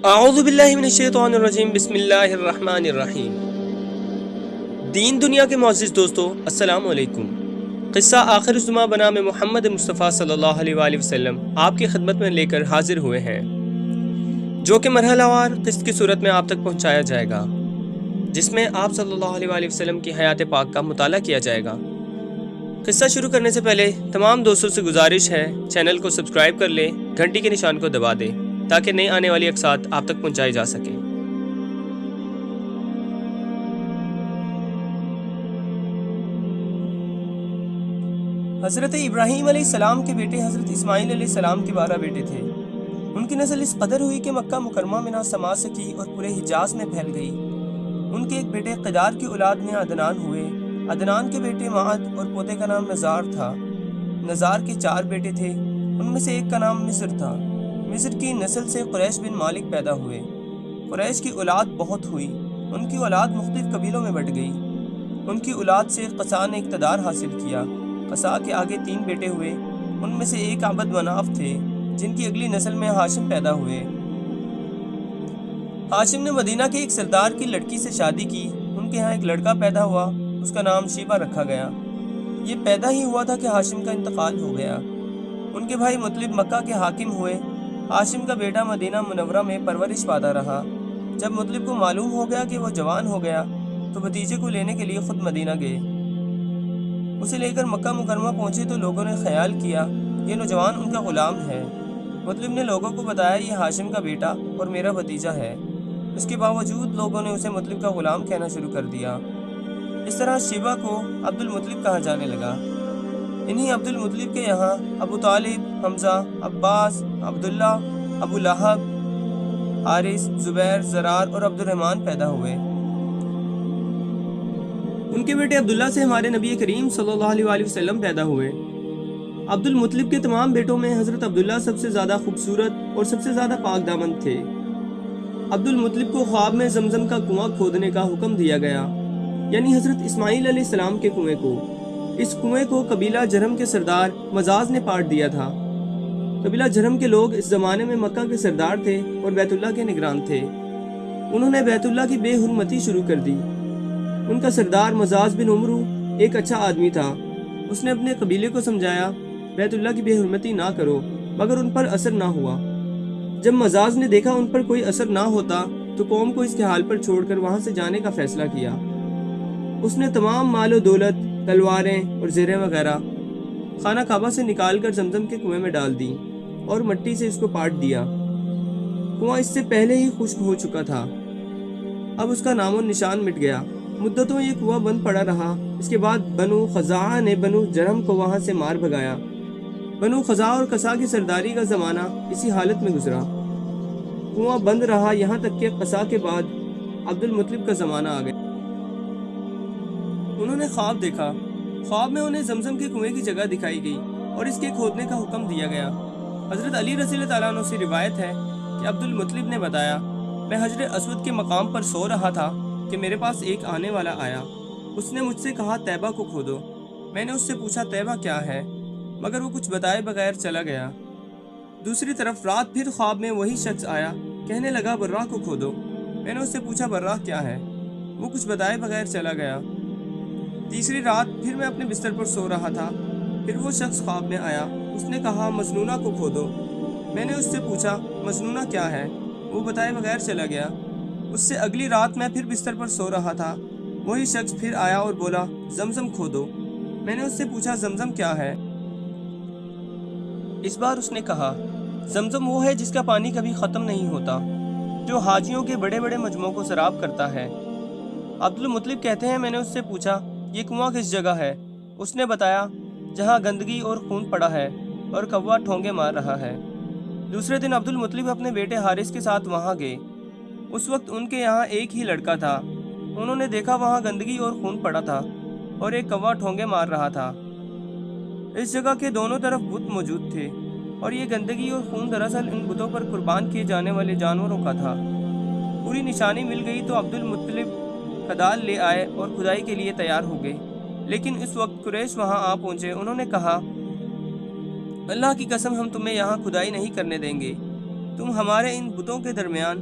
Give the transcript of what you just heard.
اعوذ باللہ من الشیطان الرجیم بسم اللہ الرحمن الرحیم۔ دین دنیا کے معزز دوستو، السلام علیکم۔ قصہ آخر الزماں بنام محمد مصطفیٰ صلی اللہ علیہ وآلہ وسلم آپ کی خدمت میں لے کر حاضر ہوئے ہیں، جو کہ مرحلہ وار قسط کی صورت میں آپ تک پہنچایا جائے گا، جس میں آپ صلی اللہ علیہ وآلہ وسلم کی حیات پاک کا مطالعہ کیا جائے گا۔ قصہ شروع کرنے سے پہلے تمام دوستوں سے گزارش ہے چینل کو سبسکرائب کر لیں، گھنٹی کے نشان کو دبا دیں تاکہ نئی آنے والی اقساط آپ تک پہنچائی جا سکیں۔ حضرت ابراہیم علیہ السلام کے بیٹے حضرت اسماعیل علیہ السلام کے 12 بیٹے تھے۔ ان کی نسل اس قدر ہوئی کہ مکہ مکرمہ میں نہ سما سکی اور پورے حجاز میں پھیل گئی۔ ان کے ایک بیٹے قدار کی اولاد میں عدنان ہوئے، عدنان کے بیٹے معد اور پوتے کا نام نزار تھا۔ نزار کے 4 بیٹے تھے، ان میں سے ایک کا نام مصر تھا۔ مصر کی نسل سے قریش بن مالک پیدا ہوئے۔ قریش کی اولاد بہت ہوئی، ان کی اولاد مختلف قبیلوں میں بٹ گئی۔ ان کی اولاد سے قصا نے اقتدار حاصل کیا۔ قصا کے آگے 3 بیٹے ہوئے، ان میں سے ایک عبد مناف تھے، جن کی اگلی نسل میں ہاشم پیدا ہوئے۔ ہاشم نے مدینہ کے ایک سردار کی لڑکی سے شادی کی، ان کے ہاں ایک لڑکا پیدا ہوا، اس کا نام شیبہ رکھا گیا۔ یہ پیدا ہی ہوا تھا کہ ہاشم کا انتقال ہو گیا۔ ان کے بھائی مطلب مکہ کے حاکم ہوئے۔ ہاشم کا بیٹا مدینہ منورہ میں پرورش پاتا رہا۔ جب مطلب کو معلوم ہو گیا کہ وہ جوان ہو گیا تو بھتیجے کو لینے کے لیے خود مدینہ گئے۔ اسے لے کر مکہ مکرمہ پہنچے تو لوگوں نے خیال کیا یہ نوجوان ان کا غلام ہے۔ مطلب نے لوگوں کو بتایا یہ ہاشم کا بیٹا اور میرا بھتیجا ہے۔ اس کے باوجود لوگوں نے اسے مطلب کا غلام کہنا شروع کر دیا۔ اس طرح شیبہ کو عبد المطلب کہا جانے لگا۔ انہی عبد المطلب کے یہاں ابو طالب، حمزہ، عباس، عبداللہ، ابو لہب، حارث، زبیر، زرار اور عبد الرحمن پیدا ہوئے۔ ان کے بیٹے عبداللہ سے ہمارے نبی کریم صلی اللہ علیہ وآلہ وسلم پیدا ہوئے۔ عبد المطلب کے تمام بیٹوں میں حضرت عبداللہ سب سے زیادہ خوبصورت اور سب سے زیادہ پاک دامن تھے۔ عبد المطلب کو خواب میں زمزم کا کنواں کھودنے کا حکم دیا گیا، یعنی حضرت اسماعیل علیہ السلام کے کنویں کو۔ اس کنویں کو قبیلہ جرہم کے سردار مزاز نے پاٹ دیا تھا۔ قبیلہ جرہم کے لوگ اس زمانے میں مکہ کے سردار تھے اور بیت اللہ کے نگران تھے۔ انہوں نے بیت اللہ کی بے حرمتی شروع کر دی۔ ان کا سردار مزاز بن عمرو ایک اچھا آدمی تھا۔ اس نے اپنے قبیلے کو سمجھایا بیت اللہ کی بے حرمتی نہ کرو، مگر ان پر اثر نہ ہوا۔ جب مزاز نے دیکھا ان پر کوئی اثر نہ ہوتا تو قوم کو اس کے حال پر چھوڑ کر وہاں سے جانے کا فیصلہ کیا۔ اس نے تمام مال و دولت، تلواریں اور زریں وغیرہ خانہ کعبہ سے نکال کر زمزم کے کنویں میں ڈال دی اور مٹی سے اس کو پاٹ دیا۔ کنواں اس سے پہلے ہی خشک ہو چکا تھا، اب اس کا نام و نشان مٹ گیا۔ مدتوں یہ کنواں بند پڑا رہا۔ اس کے بعد بنو خزاعہ نے بنو جرہم کو وہاں سے مار بھگایا۔ بنو خزاعہ اور قصا کی سرداری کا زمانہ اسی حالت میں گزرا۔ کنواں بند رہا یہاں تک کہ قصا کے بعد عبد المطلب کا زمانہ آ گیا۔ انہوں نے خواب دیکھا۔ خواب میں انہیں زمزم کے کنویں کی جگہ دکھائی گئی اور اس کے کھودنے کا حکم دیا گیا۔ حضرت علی رضی اللہ تعالیٰ عنہ سے روایت ہے کہ عبد المطلب نے بتایا، میں حجر اسود کے مقام پر سو رہا تھا کہ میرے پاس ایک آنے والا آیا۔ اس نے مجھ سے کہا طیبہ کو کھودو۔ میں نے اس سے پوچھا طیبہ کیا ہے، مگر وہ کچھ بتائے بغیر چلا گیا۔ دوسری طرف رات پھر خواب میں وہی شخص آیا، کہنے لگا براہ کو کھودو۔ میں نے اس سے پوچھا براہ کیا ہے، وہ کچھ بتائے بغیر چلا گیا۔ تیسری رات پھر میں اپنے بستر پر سو رہا تھا، پھر وہ شخص خواب میں آیا، اس نے کہا مجنونہ کو کھودو۔ میں نے اس سے پوچھا مجنونہ کیا ہے، وہ بتائے بغیر چلا گیا۔ اس سے اگلی رات میں پھر بستر پر سو رہا تھا، وہی شخص پھر آیا اور بولا زمزم کھودو۔ میں نے اس سے پوچھا زمزم کیا ہے، اس بار اس نے کہا زمزم وہ ہے جس کا پانی کبھی ختم نہیں ہوتا، جو حاجیوں کے بڑے بڑے مجمعوں کو سراب کرتا ہے۔ عبد المطلب کہتے ہیں میں نے اس سے پوچھا یہ کنواں کس جگہ ہے، اس نے بتایا جہاں گندگی اور خون پڑا ہے اور کوا ٹھونگے مار رہا ہے۔ دوسرے دن عبد المطلب اپنے بیٹے حارث کے ساتھ وہاں گئے۔ اس وقت ان کے یہاں ایک ہی لڑکا تھا۔ انہوں نے دیکھا وہاں گندگی اور خون پڑا تھا اور ایک کوا ٹھونگے مار رہا تھا۔ اس جگہ کے دونوں طرف بت موجود تھے اور یہ گندگی اور خون دراصل ان بتوں پر قربان کیے جانے والے جانوروں کا تھا۔ پوری نشانی مل گئی تو عبد المطلب کدال لے آئے اور کھدائی کے لیے تیار ہو گئے، لیکن اس وقت قریش وہاں آ پہنچے۔ انہوں نے کہا اللہ کی قسم ہم تمہیں یہاں کھدائی نہیں کرنے دیں گے، تم ہمارے ان بتوں کے درمیان